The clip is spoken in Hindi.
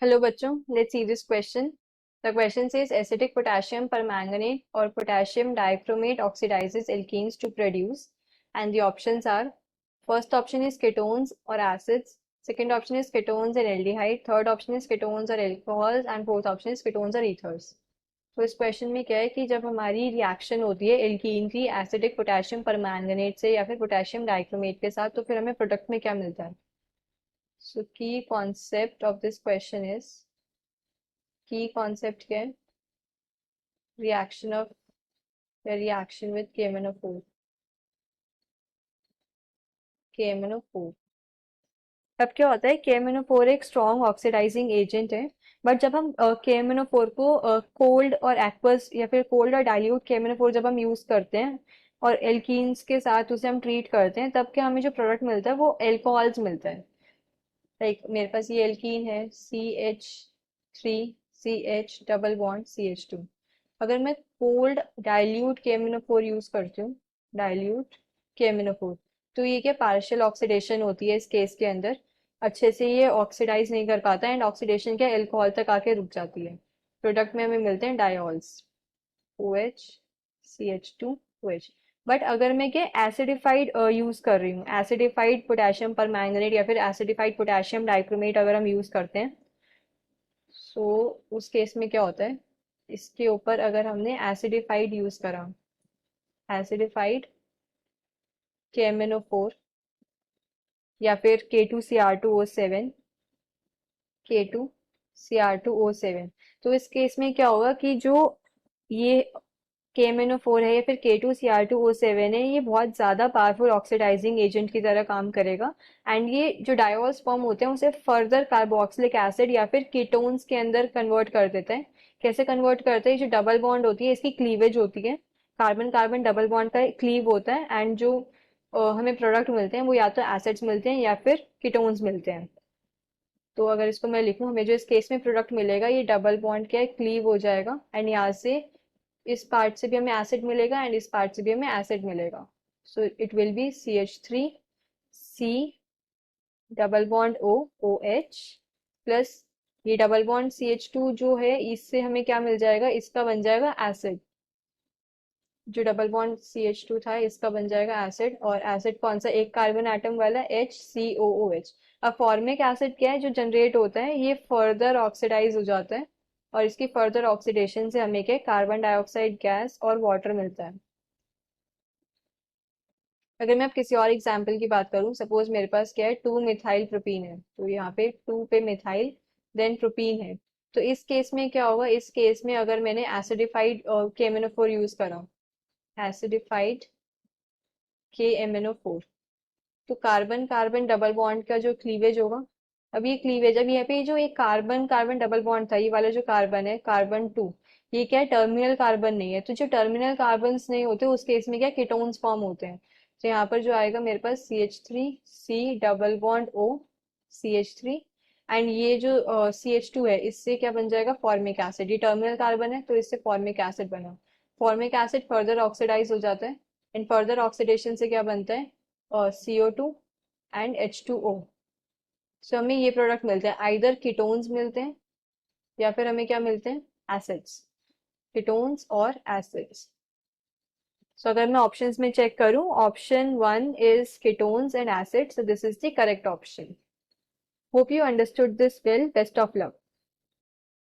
Hello bachcho, let's see this question. The question says acidic potassium permanganate or potassium dichromate oxidizes alkenes to produce, and the options are: first option is ketones or acids, second option is ketones and aldehyde, third option is ketones or alcohols, and fourth option is ketones or ethers. तो इस क्वेश्चन में क्या है कि जब हमारी रिएक्शन होती है एल्कीन की एसिडिक पोटेशियम परमैंगनेट से या फिर पोटेशियम डाइक्रोमेट के साथ, तो फिर हमें प्रोडक्ट में क्या मिलता है. सो की concept of this question is, की कॉन्सेप्ट क्या है, रिएक्शन ऑफ या रिएक्शन विद KMnO4. KMnO4, अब क्या होता है, KMnO4 एक स्ट्रॉन्ग ऑक्सीडाइजिंग एजेंट है. बट जब हम KMnO4 को कोल्ड और एक्वस या फिर कोल्ड और डाइल्यूट KMnO4 जब हम यूज करते हैं और एल्कीन्स के साथ उसे हम ट्रीट करते हैं, तब क्या हमें जो प्रोडक्ट मिलता है वो एल्कोहल्स मिलता है. लाइक मेरे पास ये एल्कीन है CH3CH डबल बॉन्ड CH2. अगर मैं कोल्ड डाइल्यूट KMnO4 यूज करती हूँ, डाइल्यूट KMnO4, तो ये क्या पार्शियल ऑक्सीडेशन होती है इस केस के अंदर. अच्छे से ये ऑक्सीडाइज नहीं कर पाता एंड ऑक्सीडेशन क्या एल्कोहल तक आके रुक जाती है. प्रोडक्ट में हमें मिलते हैं diols, OH CH2 OH. But अगर मैं क्या एसिडिफाइड यूज कर रही हूँ, एसिडिफाइड पोटेशियम परमैंगनेट या फिर एसिडिफाइड पोटेशियम डाइक्रोमेट अगर हम यूज करते हैं, सो उस केस में क्या होता है, इसके ऊपर अगर हमने एसिडिफाइड यूज करा, एसिडिफाइड KMnO4 या फिर K2Cr2O7, K2Cr2O7, तो इस केस में क्या होगा कि जो ये KMnO4 है या फिर K2Cr2O7 है, ये बहुत ज्यादा पावरफुल ऑक्सीडाइजिंग एजेंट की तरह काम करेगा. एंड ये जो डायोल्स फॉर्म होते हैं उसे फर्दर कार्बोक्सिलिक एसिड या फिर कीटोन्स के अंदर कन्वर्ट कर देता है. कैसे कन्वर्ट करते हैं, जो डबल बॉन्ड होती है इसकी क्लीवेज होती है, कार्बन कार्बन डबल बॉन्ड का क्लीव होता है. एंड जो हमें प्रोडक्ट मिलते हैं वो या तो एसिड्स मिलते हैं या फिर कीटोन्स मिलते हैं. तो अगर इसको मैं लिखूं, हमें जो इस केस में प्रोडक्ट मिलेगा ये डबल बॉन्ड क्या है, क्लीव हो जाएगा. एंड यहाँ से इस पार्ट से भी हमें एसिड मिलेगा एंड इस पार्ट से भी हमें एसिड मिलेगा. So it will be CH3C double bond O OH plus ये डबल बॉन्ड CH2 जो है इससे हमें क्या मिल जाएगा, इसका बन जाएगा एसिड. जो डबल बॉन्ड CH2 था इसका बन जाएगा एसिड. और एसिड कौन सा, एक कार्बन एटम वाला HCOOH. अब फॉर्मिक एसिड क्या है जो जनरेट होता है, ये फर्दर ऑक्सीडाइज हो जाता है और इसकी फर्दर ऑक्सीडेशन से हमें क्या कार्बन डाइऑक्साइड गैस और वाटर मिलता है. अगर मैं अब किसी और एग्जाम्पल की बात करूं, सपोज मेरे पास क्या है 2 मिथाइल प्रोपीन है, तो यहाँ पे 2 पे मिथाइल देन प्रोपीन है. तो इस केस में क्या होगा, इस केस में अगर मैंने एसिडिफाइड KMnO4 यूज करा, एसिडिफाइड KMnO4, तो कार्बन कार्बन डबल बॉन्ड का जो क्लीवेज होगा, अब ये क्लीवेज, अब यहाँ पे जो एक कार्बन कार्बन डबल बॉन्ड था, ये वाला जो कार्बन है कार्बन 2, ये क्या है टर्मिनल कार्बन नहीं है. तो जो टर्मिनल कार्बन नहीं होते उस केस में क्या कीटोन्स फॉर्म होते हैं. तो यहाँ पर जो आएगा मेरे पास CH3C double bond O CH3. And ये जो CH2 है इससे क्या बन जाएगा, फॉर्मिक एसिड. ये टर्मिनल कार्बन है तो इससे फॉर्मिक एसिड बना. फॉर्मिक एसिड फर्दर ऑक्सीडाइज हो जाता है एंड फर्दर ऑक्सीडेशन से क्या बनता है, CO2 एंड H2O. सो हमें ये प्रोडक्ट मिलते हैं, आइदर कीटोन्स मिलते हैं या फिर हमें क्या मिलते हैं, एसिड्स, कीटोन्स और एसिड्स. सो अगर मैं ऑप्शंस में चेक करूं, option 1 is ketones and acids, so this is the correct option. Hope you understood this well. Best of luck.